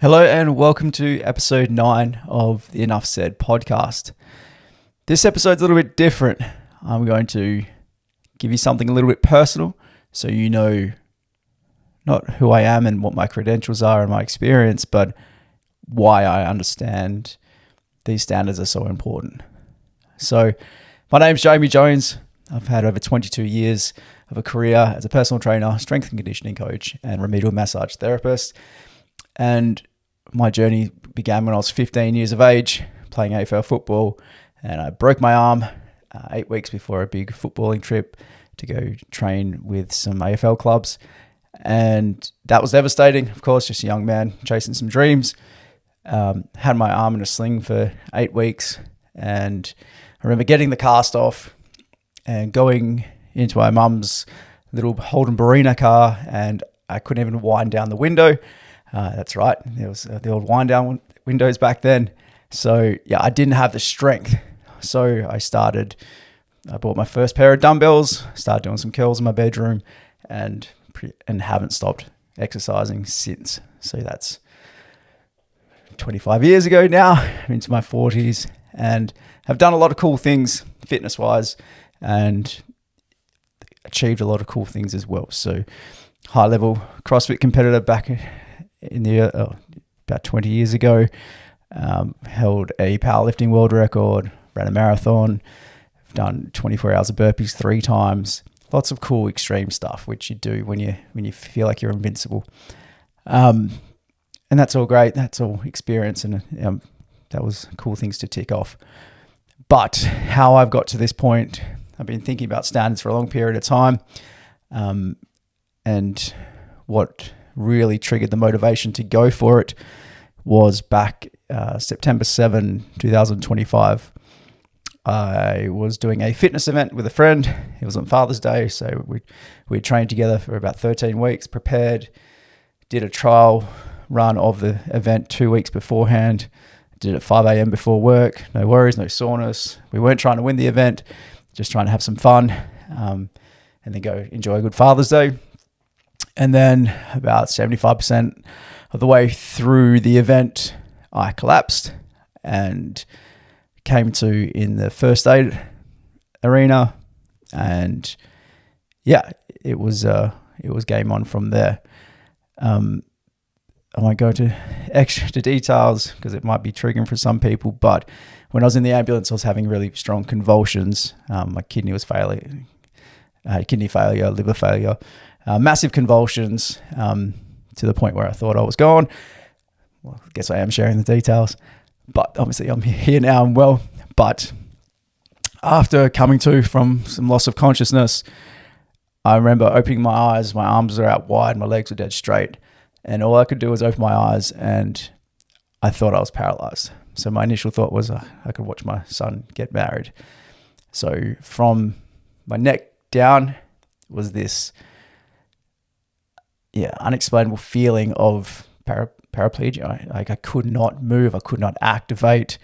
Hello and welcome to episode 9 of the Enough Said podcast. This episode's a little bit different. I'm going to give you something a little bit personal so you know not who I am and what my credentials are and my experience, but why I understand these standards are so important. So my name's Jamie Jones. I've had over 22 years of a career as a personal trainer, strength and conditioning coach, and remedial massage therapist. And my journey began when I was 15 years of age, playing AFL football, and I broke my arm 8 weeks before a big footballing trip to go train with some AFL clubs. And that was devastating, of course, just a young man chasing some dreams. Had my arm in a sling for 8 weeks, and I remember getting the cast off and going into my mum's little Holden Barina car, and I couldn't even wind down the window. That's right. There was the old wind down windows back then. So yeah, I didn't have the strength. So I bought my first pair of dumbbells, started doing some curls in my bedroom, and haven't stopped exercising since. So that's 25 years ago now. I'm into my 40s and have done a lot of cool things fitness wise and achieved a lot of cool things as well. So high level CrossFit competitor back in the about 20 years ago, held a powerlifting world record, ran a marathon, done 24 hours of burpees 3 times. Lots of cool extreme stuff, which you do when you feel like you're invincible. And that's all great. That's all experience, and that was cool things to tick off. But how I've got to this point, I've been thinking about standards for a long period of time, and what really triggered the motivation to go for it was back September 7, 2025. I was doing a fitness event with a friend. It was on Father's Day, so we trained together for about 13 weeks, prepared, did a trial run of the event 2 weeks beforehand, did it at 5 a.m. before work, no worries, no soreness. We weren't trying to win the event, just trying to have some fun, and then go enjoy a good Father's Day. And then about 75% of the way through the event, I collapsed and came to in the first aid arena. And yeah, it was game on from there. I won't go into extra details because it might be triggering for some people, but when I was in the ambulance, I was having really strong convulsions. My kidney was failing. I had kidney failure, liver failure. Massive convulsions to the point where I thought I was gone. Well, I guess I am sharing the details, but obviously I'm here now, I'm well. But after coming to from some loss of consciousness, I remember opening my eyes, my arms were out wide, my legs were dead straight, and all I could do was open my eyes, and I thought I was paralyzed. So my initial thought was I could watch my son get married. So from my neck down was this unexplainable feeling of paraplegia. I could not move. I could not activate.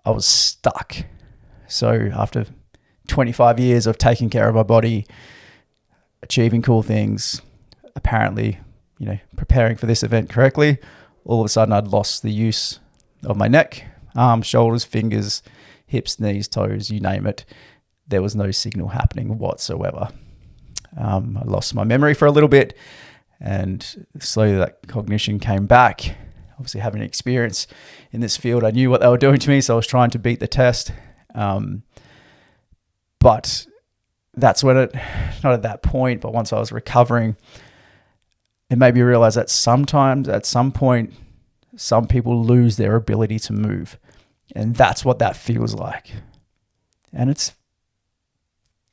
I was stuck. So after 25 years of taking care of my body, achieving cool things, apparently, preparing for this event correctly, all of a sudden I'd lost the use of my neck, arms, shoulders, fingers, hips, knees, toes, you name it. There was no signal happening whatsoever. I lost my memory for a little bit, and slowly that cognition came back. Obviously, having experience in this field, I knew what they were doing to me, so I was trying to beat the test. But that's when not at that point, but once I was recovering, it made me realize that sometimes, at some point, some people lose their ability to move. And that's what that feels like. And it's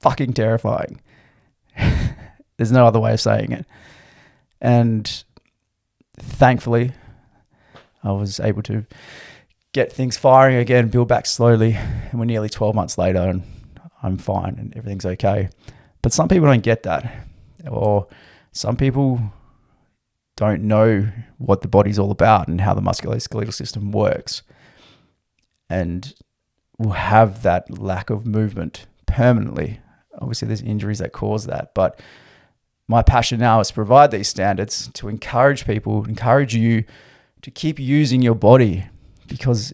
fucking terrifying. There's no other way of saying it. And thankfully, I was able to get things firing again, build back slowly. And we're nearly 12 months later and I'm fine and everything's okay. But some people don't get that. Or some people don't know what the body's all about and how the musculoskeletal system works. And will have that lack of movement permanently. Obviously, there's injuries that cause that. But my passion now is to provide these standards to encourage people, encourage you to keep using your body, because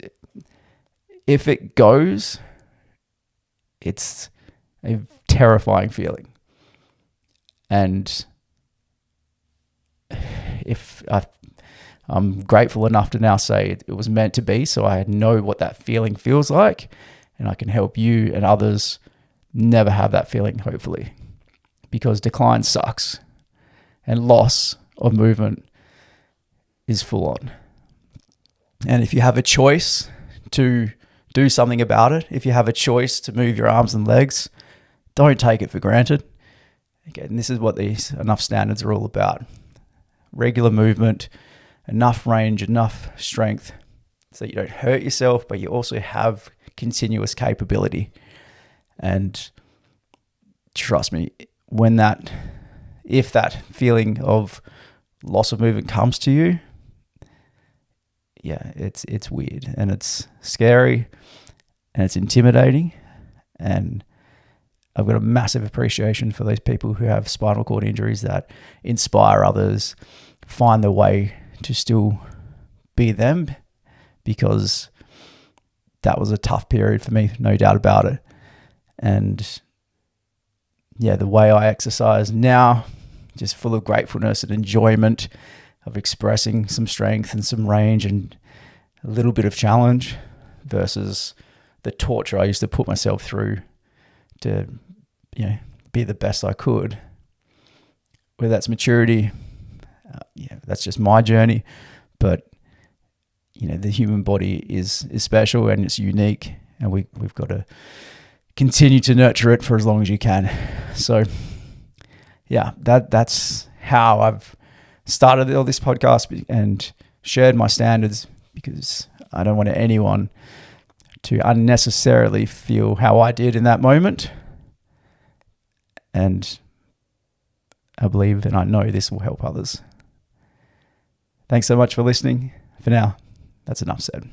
if it goes, it's a terrifying feeling. And I'm grateful enough to now say it was meant to be, so I know what that feeling feels like, and I can help you and others never have that feeling, hopefully, because decline sucks and loss of movement is full on. And if you have a choice to do something about it, if you have a choice to move your arms and legs, don't take it for granted. Again, this is what these enough standards are all about. Regular movement, enough range, enough strength so you don't hurt yourself, but you also have continuous capability. And trust me, if that feeling of loss of movement comes to you, yeah, it's weird and it's scary and it's intimidating. And I've got a massive appreciation for those people who have spinal cord injuries that inspire others, find their way to still be them, because that was a tough period for me, no doubt about it. And yeah, the way I exercise now, just full of gratefulness and enjoyment of expressing some strength and some range and a little bit of challenge, versus the torture I used to put myself through to, be the best I could. Whether that's maturity, that's just my journey. But the human body is special and it's unique, and we've got to continue to nurture it for as long as you can. So yeah, that's how I've started all this podcast and shared my standards, because I don't want anyone to unnecessarily feel how I did in that moment. And I believe and I know this will help others. Thanks so much for listening. For now, that's enough said.